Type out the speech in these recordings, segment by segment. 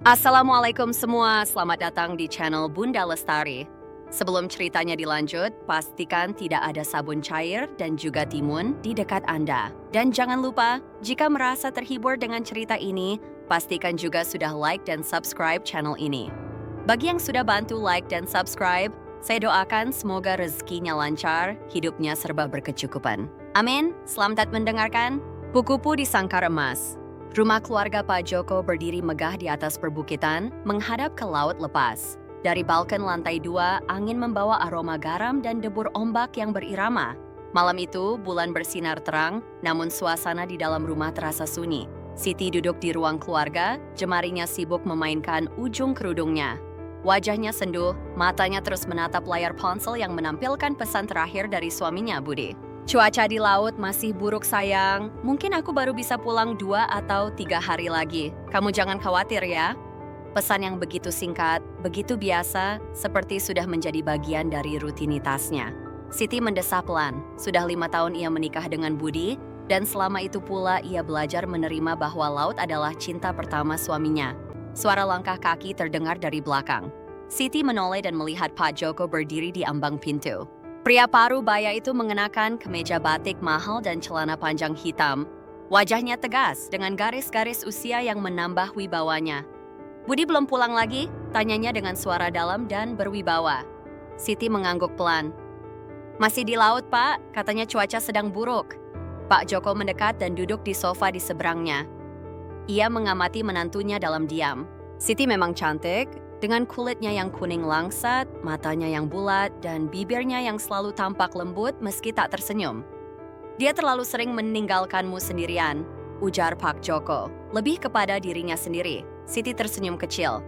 Assalamualaikum semua, selamat datang di channel Bunda Lestari. Sebelum ceritanya dilanjut, pastikan tidak ada sabun cair dan juga timun di dekat Anda. Dan jangan lupa, jika merasa terhibur dengan cerita ini, pastikan juga sudah like dan subscribe channel ini. Bagi yang sudah bantu like dan subscribe, saya doakan semoga rezekinya lancar, hidupnya serba berkecukupan. Amin, selamat mendengarkan. Kupu-kupu di sangkar emas. Rumah keluarga Pak Joko berdiri megah di atas perbukitan, menghadap ke laut lepas. Dari balkon lantai 2, angin membawa aroma garam dan debur ombak yang berirama. Malam itu, bulan bersinar terang, namun suasana di dalam rumah terasa sunyi. Siti duduk di ruang keluarga, jemarinya sibuk memainkan ujung kerudungnya. Wajahnya senduh, matanya terus menatap layar ponsel yang menampilkan pesan terakhir dari suaminya, Budi. Cuaca di laut masih buruk sayang, mungkin aku baru bisa pulang 2 atau 3 hari lagi. Kamu jangan khawatir ya. Pesan yang begitu singkat, begitu biasa, seperti sudah menjadi bagian dari rutinitasnya. Siti mendesah pelan, sudah 5 tahun ia menikah dengan Budi, dan selama itu pula ia belajar menerima bahwa laut adalah cinta pertama suaminya. Suara langkah kaki terdengar dari belakang. Siti menoleh dan melihat Pak Joko berdiri di ambang pintu. Pria paruh baya itu mengenakan kemeja batik mahal dan celana panjang hitam. Wajahnya tegas dengan garis-garis usia yang menambah wibawanya. Budi belum pulang lagi? Tanyanya dengan suara dalam dan berwibawa. Siti mengangguk pelan. Masih di laut, Pak. Katanya cuaca sedang buruk. Pak Joko mendekat dan duduk di sofa di seberangnya. Ia mengamati menantunya dalam diam. Siti memang cantik, dengan kulitnya yang kuning langsat, matanya yang bulat, dan bibirnya yang selalu tampak lembut meski tak tersenyum. Dia terlalu sering meninggalkanmu sendirian, ujar Pak Joko, lebih kepada dirinya sendiri. Siti tersenyum kecil.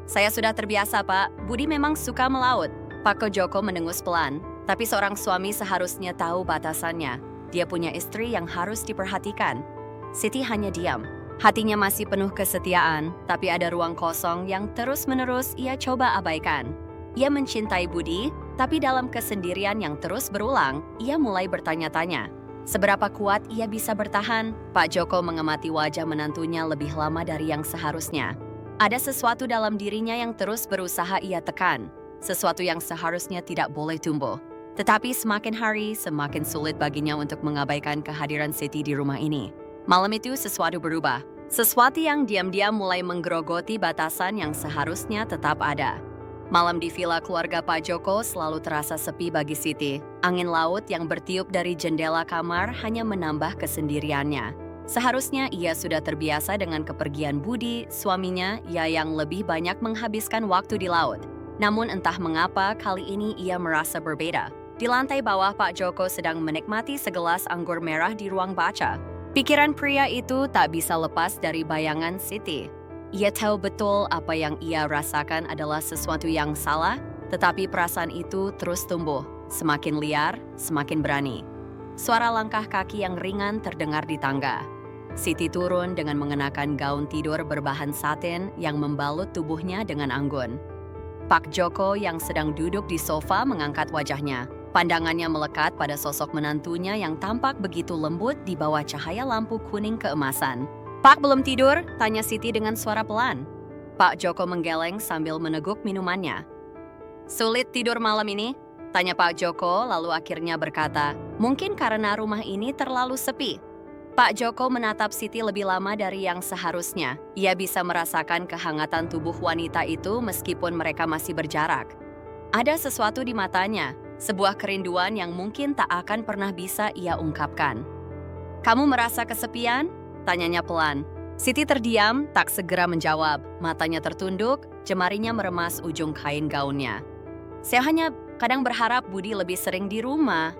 Saya sudah terbiasa, Pak. Budi memang suka melaut. Pak Joko mendengus pelan, tapi seorang suami seharusnya tahu batasannya. Dia punya istri yang harus diperhatikan. Siti hanya diam. Hatinya masih penuh kesetiaan, tapi ada ruang kosong yang terus-menerus ia coba abaikan. Ia mencintai Budi, tapi dalam kesendirian yang terus berulang, ia mulai bertanya-tanya. Seberapa kuat ia bisa bertahan? Pak Joko mengamati wajah menantunya lebih lama dari yang seharusnya. Ada sesuatu dalam dirinya yang terus berusaha ia tekan, sesuatu yang seharusnya tidak boleh tumbuh. Tetapi semakin hari, semakin sulit baginya untuk mengabaikan kehadiran Siti di rumah ini. Malam itu sesuatu berubah. Sesuatu yang diam-diam mulai menggerogoti batasan yang seharusnya tetap ada. Malam di villa keluarga Pak Joko selalu terasa sepi bagi Siti. Angin laut yang bertiup dari jendela kamar hanya menambah kesendiriannya. Seharusnya ia sudah terbiasa dengan kepergian Budi, suaminya, yang lebih banyak menghabiskan waktu di laut. Namun entah mengapa kali ini ia merasa berbeda. Di lantai bawah Pak Joko sedang menikmati segelas anggur merah di ruang baca. Pikiran pria itu tak bisa lepas dari bayangan Siti. Ia tahu betul apa yang ia rasakan adalah sesuatu yang salah, tetapi perasaan itu terus tumbuh, semakin liar, semakin berani. Suara langkah kaki yang ringan terdengar di tangga. Siti turun dengan mengenakan gaun tidur berbahan satin yang membalut tubuhnya dengan anggun. Pak Joko yang sedang duduk di sofa mengangkat wajahnya. Pandangannya melekat pada sosok menantunya yang tampak begitu lembut di bawah cahaya lampu kuning keemasan. Pak belum tidur? Tanya Siti dengan suara pelan. Pak Joko menggeleng sambil meneguk minumannya. Sulit tidur malam ini? Tanya Pak Joko lalu akhirnya berkata, mungkin karena rumah ini terlalu sepi. Pak Joko menatap Siti lebih lama dari yang seharusnya. Ia bisa merasakan kehangatan tubuh wanita itu meskipun mereka masih berjarak. Ada sesuatu di matanya. Sebuah kerinduan yang mungkin tak akan pernah bisa ia ungkapkan. Kamu merasa kesepian? Tanyanya pelan. Siti terdiam, tak segera menjawab. Matanya tertunduk, jemarinya meremas ujung kain gaunnya. Saya hanya kadang berharap Budi lebih sering di rumah.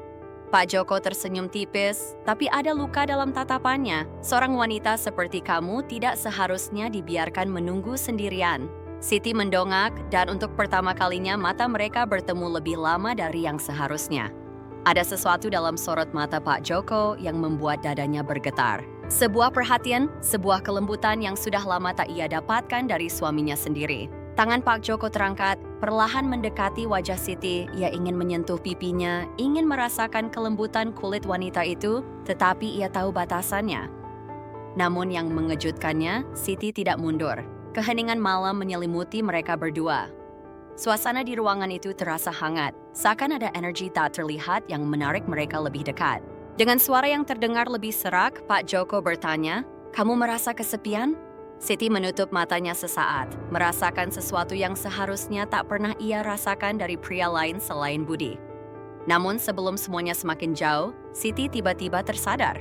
Pak Joko tersenyum tipis, tapi ada luka dalam tatapannya. Seorang wanita seperti kamu tidak seharusnya dibiarkan menunggu sendirian. Siti mendongak dan untuk pertama kalinya mata mereka bertemu lebih lama dari yang seharusnya. Ada sesuatu dalam sorot mata Pak Joko yang membuat dadanya bergetar. Sebuah perhatian, sebuah kelembutan yang sudah lama tak ia dapatkan dari suaminya sendiri. Tangan Pak Joko terangkat, perlahan mendekati wajah Siti. Ia ingin menyentuh pipinya, ingin merasakan kelembutan kulit wanita itu, tetapi ia tahu batasannya. Namun yang mengejutkannya, Siti tidak mundur. keheningan malam menyelimuti mereka berdua. Suasana di ruangan itu terasa hangat, seakan ada energi tak terlihat yang menarik mereka lebih dekat. Dengan suara yang terdengar lebih serak, Pak Joko bertanya, "Kamu merasa kesepian?" Siti menutup matanya sesaat, merasakan sesuatu yang seharusnya tak pernah ia rasakan dari pria lain selain Budi. Namun sebelum semuanya semakin jauh, Siti tiba-tiba tersadar.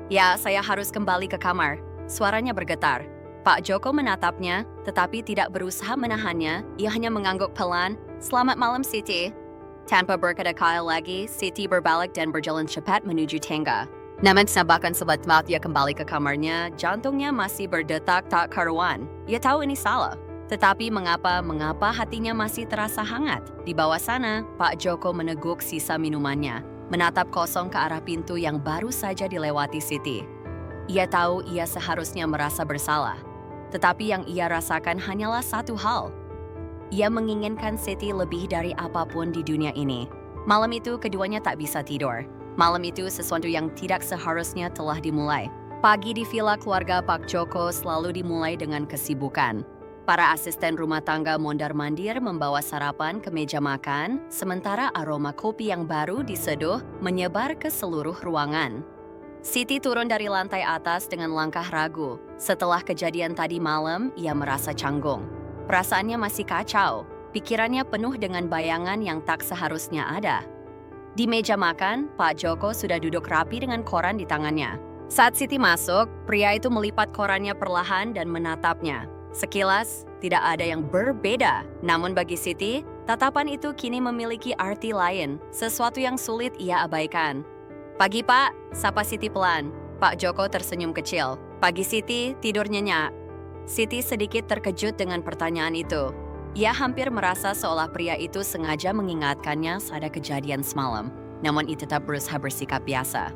"Ya, saya harus kembali ke kamar." Suaranya bergetar. Pak Joko menatapnya, tetapi tidak berusaha menahannya. Ia hanya mengangguk pelan, "Selamat malam, Siti." Tanpa berkata-kata lagi, Siti berbalik dan berjalan cepat menuju tangga. Namun bahkan sebat ia kembali ke kamarnya, jantungnya masih berdetak tak karuan. Ia tahu ini salah. Tetapi mengapa hatinya masih terasa hangat? Di bawah sana, Pak Joko meneguk sisa minumannya, menatap kosong ke arah pintu yang baru saja dilewati Siti. Ia tahu ia seharusnya merasa bersalah. Tetapi yang ia rasakan hanyalah satu hal. Ia menginginkan Siti lebih dari apapun di dunia ini. Malam itu keduanya tak bisa tidur. Malam itu sesuatu yang tidak seharusnya telah dimulai. Pagi di villa keluarga Pak Joko selalu dimulai dengan kesibukan. Para asisten rumah tangga mondar-mandir membawa sarapan ke meja makan, sementara aroma kopi yang baru diseduh menyebar ke seluruh ruangan. Siti turun dari lantai atas dengan langkah ragu. Setelah kejadian tadi malam, ia merasa canggung. Perasaannya masih kacau. Pikirannya penuh dengan bayangan yang tak seharusnya ada. Di meja makan, Pak Joko sudah duduk rapi dengan koran di tangannya. Saat Siti masuk, pria itu melipat korannya perlahan dan menatapnya. Sekilas, tidak ada yang berbeda. Namun bagi Siti, tatapan itu kini memiliki arti lain, sesuatu yang sulit ia abaikan. "Pagi, Pak," sapa Siti pelan. Pak Joko tersenyum kecil. "Pagi, Siti, tidur nyenyak." Siti sedikit terkejut dengan pertanyaan itu. Ia hampir merasa seolah pria itu sengaja mengingatkannya pada kejadian semalam. Namun ia tetap berusaha bersikap biasa.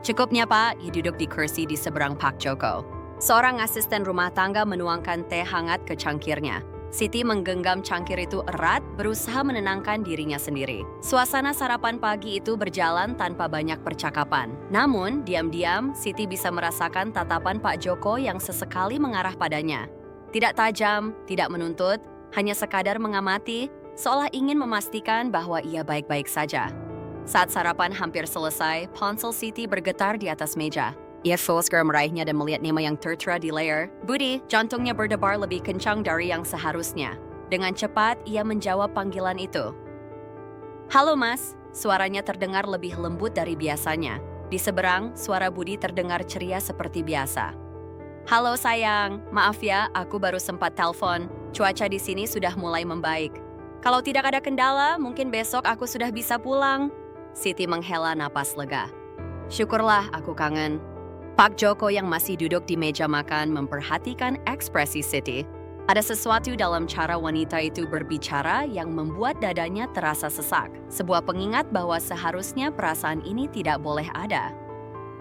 "Cukupnya, Pak," ia duduk di kursi di seberang Pak Joko. Seorang asisten rumah tangga menuangkan teh hangat ke cangkirnya. Siti menggenggam cangkir itu erat, berusaha menenangkan dirinya sendiri. Suasana sarapan pagi itu berjalan tanpa banyak percakapan. Namun, diam-diam, Siti bisa merasakan tatapan Pak Joko yang sesekali mengarah padanya. Tidak tajam, tidak menuntut, hanya sekadar mengamati, seolah ingin memastikan bahwa ia baik-baik saja. Saat sarapan hampir selesai, ponsel Siti bergetar di atas meja. Ia segera meraihnya dan melihat nama yang tertera di layar. "Budi," jantungnya berdebar lebih kencang dari yang seharusnya. Dengan cepat, ia menjawab panggilan itu. "Halo, Mas." Suaranya terdengar lebih lembut dari biasanya. Di seberang, suara Budi terdengar ceria seperti biasa. "Halo, sayang. Maaf ya, aku baru sempat telepon. Cuaca di sini sudah mulai membaik. Kalau tidak ada kendala, mungkin besok aku sudah bisa pulang." Siti menghela napas lega. "Syukurlah, aku kangen." Pak Joko yang masih duduk di meja makan memperhatikan ekspresi Siti. Ada sesuatu dalam cara wanita itu berbicara yang membuat dadanya terasa sesak. Sebuah pengingat bahwa seharusnya perasaan ini tidak boleh ada.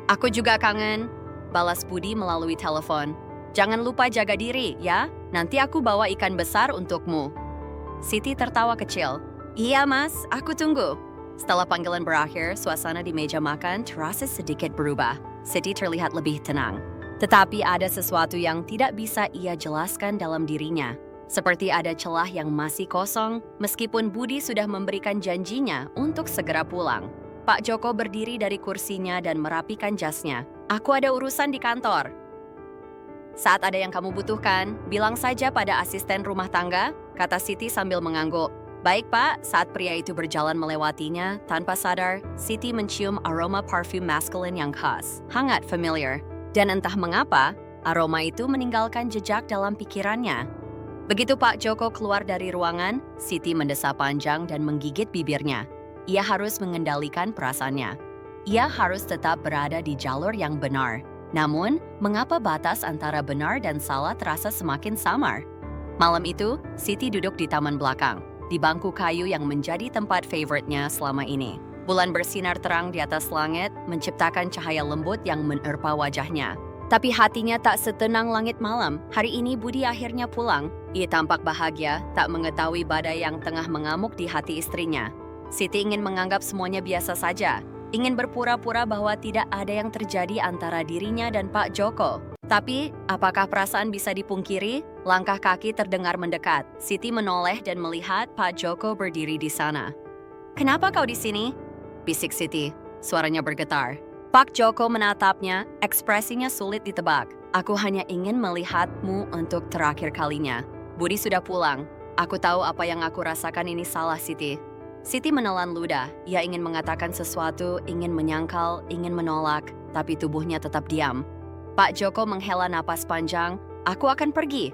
"Aku juga kangen," balas Budi melalui telepon. "Jangan lupa jaga diri, ya. Nanti aku bawa ikan besar untukmu." Siti tertawa kecil. "Iya, Mas, aku tunggu." Setelah panggilan berakhir, suasana di meja makan terasa sedikit berubah. Siti terlihat lebih tenang. Tetapi ada sesuatu yang tidak bisa ia jelaskan dalam dirinya. Seperti ada celah yang masih kosong, meskipun Budi sudah memberikan janjinya untuk segera pulang. Pak Joko berdiri dari kursinya dan merapikan jasnya. "Aku ada urusan di kantor." "Saat ada yang kamu butuhkan, bilang saja pada asisten rumah tangga," kata Siti sambil mengangguk. "Baik, Pak." Saat pria itu berjalan melewatinya, tanpa sadar, Siti mencium aroma parfum maskulin yang khas, hangat familiar. Dan entah mengapa, aroma itu meninggalkan jejak dalam pikirannya. Begitu Pak Joko keluar dari ruangan, Siti mendesah panjang dan menggigit bibirnya. Ia harus mengendalikan perasaannya. Ia harus tetap berada di jalur yang benar. Namun, mengapa batas antara benar dan salah terasa semakin samar? Malam itu, Siti duduk di taman belakang, di bangku kayu yang menjadi tempat favoritnya selama ini. Bulan bersinar terang di atas langit, menciptakan cahaya lembut yang menerpa wajahnya. Tapi hatinya tak setenang langit malam. Hari ini Budi akhirnya pulang. Ia tampak bahagia, tak mengetahui badai yang tengah mengamuk di hati istrinya. Siti ingin menganggap semuanya biasa saja. Ingin berpura-pura bahwa tidak ada yang terjadi antara dirinya dan Pak Joko. Tapi, apakah perasaan bisa dipungkiri? Langkah kaki terdengar mendekat. Siti menoleh dan melihat Pak Joko berdiri di sana. "Kenapa kau di sini?" bisik Siti. Suaranya bergetar. Pak Joko menatapnya, ekspresinya sulit ditebak. "Aku hanya ingin melihatmu untuk terakhir kalinya. Budi sudah pulang. Aku tahu apa yang aku rasakan ini salah, Siti." Siti menelan ludah. Ia ingin mengatakan sesuatu, ingin menyangkal, ingin menolak, tapi tubuhnya tetap diam. Pak Joko menghela napas panjang. "Aku akan pergi."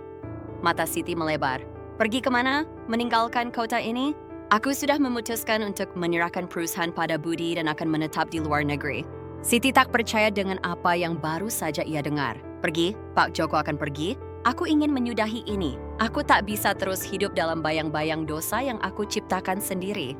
Mata Siti melebar. "Pergi kemana? Meninggalkan kota ini?" "Aku sudah memutuskan untuk menyerahkan perusahaan pada Budi dan akan menetap di luar negeri." Siti tak percaya dengan apa yang baru saja ia dengar. "Pergi? Pak Joko akan pergi? Aku ingin menyudahi ini. Aku tak bisa terus hidup dalam bayang-bayang dosa yang aku ciptakan sendiri."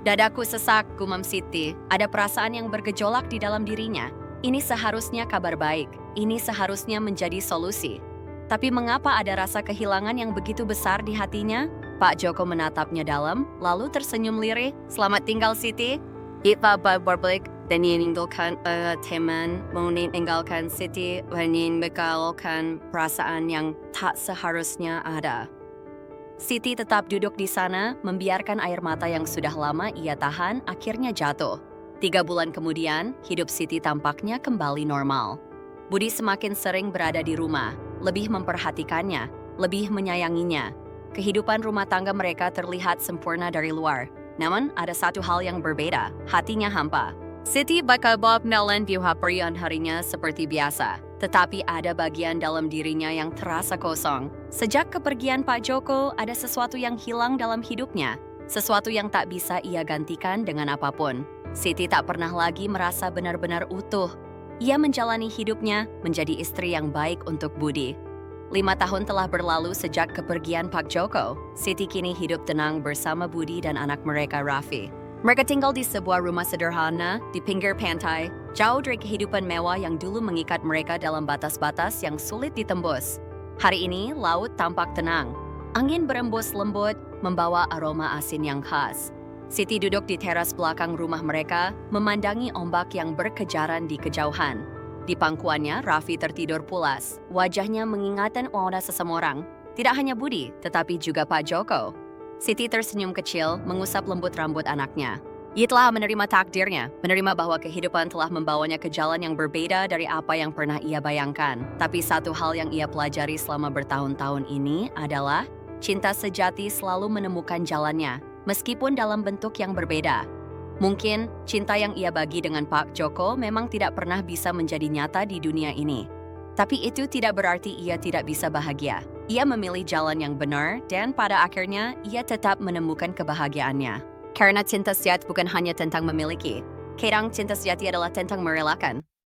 Dadaku sesak, gumam Siti. Ada perasaan yang bergejolak di dalam dirinya. Ini seharusnya kabar baik. Ini seharusnya menjadi solusi. Tapi mengapa ada rasa kehilangan yang begitu besar di hatinya? Pak Joko menatapnya dalam, lalu tersenyum lirih. "Selamat tinggal, Siti." Kita berbalik dan meninggalkan teman, meninggalkan Siti, meninggalkan perasaan yang tak seharusnya ada. Siti tetap duduk di sana, membiarkan air mata yang sudah lama ia tahan akhirnya jatuh. 3 bulan kemudian, hidup Siti tampaknya kembali normal. Budi semakin sering berada di rumah, lebih memperhatikannya, lebih menyayanginya. Kehidupan rumah tangga mereka terlihat sempurna dari luar. Namun, ada satu hal yang berbeda, hatinya hampa. Siti bakal menelan harian harinya seperti biasa, tetapi ada bagian dalam dirinya yang terasa kosong. Sejak kepergian Pak Joko, ada sesuatu yang hilang dalam hidupnya, sesuatu yang tak bisa ia gantikan dengan apapun. Siti tak pernah lagi merasa benar-benar utuh. Ia menjalani hidupnya menjadi istri yang baik untuk Budi. 5 tahun telah berlalu sejak kepergian Pak Joko. Siti kini hidup tenang bersama Budi dan anak mereka Raffi. Mereka tinggal di sebuah rumah sederhana di pinggir pantai, jauh dari kehidupan mewah yang dulu mengikat mereka dalam batas-batas yang sulit ditembus. Hari ini, laut tampak tenang. Angin berembus lembut, membawa aroma asin yang khas. Siti duduk di teras belakang rumah mereka, memandangi ombak yang berkejaran di kejauhan. Di pangkuannya, Raffi tertidur pulas. Wajahnya mengingatkan ada seseorang. Tidak hanya Budi, tetapi juga Pak Joko. Siti tersenyum kecil, mengusap lembut rambut anaknya. Ia telah menerima takdirnya, menerima bahwa kehidupan telah membawanya ke jalan yang berbeda dari apa yang pernah ia bayangkan. Tapi satu hal yang ia pelajari selama bertahun-tahun ini adalah cinta sejati selalu menemukan jalannya, meskipun dalam bentuk yang berbeda. Mungkin cinta yang ia bagi dengan Pak Joko memang tidak pernah bisa menjadi nyata di dunia ini. Tapi itu tidak berarti ia tidak bisa bahagia. Ia memilih jalan yang benar dan pada akhirnya ia tetap menemukan kebahagiaannya. Karena cinta sejati bukan hanya tentang memiliki. Kadang cinta sejati adalah tentang merelakan.